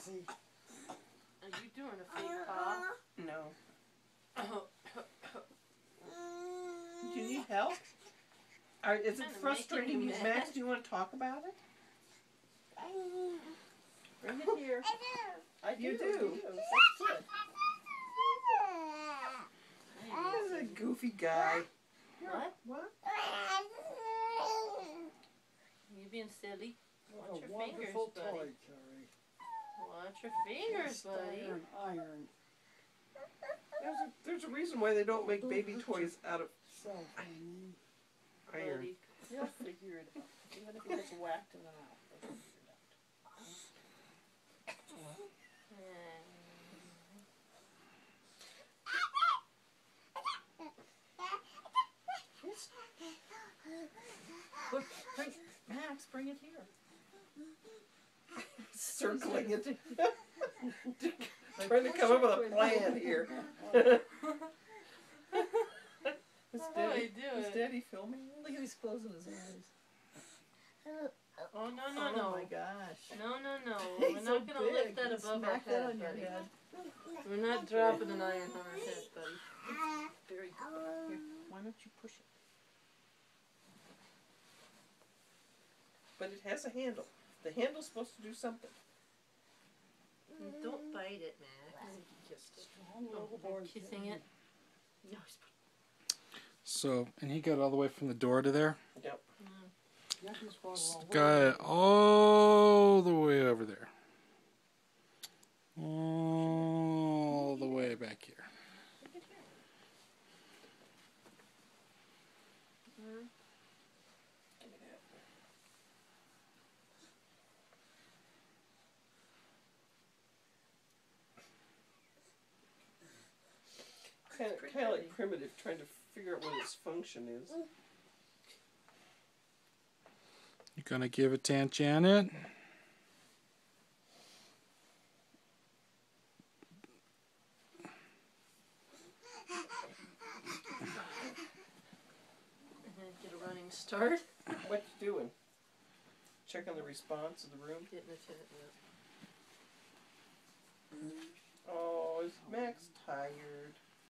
Are you doing a fake cough? No. Do you need help? Is it frustrating you, Max? Do you want to talk about it? Bring it here. I do. You do. He's a goofy guy. What? You being silly? Watch your fingers, buddy. Watch your fingers, buddy. Iron. There's a reason why they don't make baby toys out of iron. Buddy. They'll figure it out. Even if he gets whacked in the mouth, they'll figure it out. Max, bring it here. Circling it. Trying to come up with a plan here. Is Daddy filming? Look at he's closing his eyes. Oh, no. Oh my gosh. No. We're not going to lift that above our head, buddy. We're not dropping an iron on our head, buddy. Very good. Here, why don't you push it? But it has a handle. The handle's supposed to do something. Don't bite it, Max. Kissing it. No, So, and he got all the way from the door to there? Yep. Got it all the way over there. All the way back here. Kind of like Primitive, trying to figure out what its function is. You gonna give it to Aunt Janet? Get a running start. What you doing? Checking the response of the room? Getting it to it. Oh, is Max tired?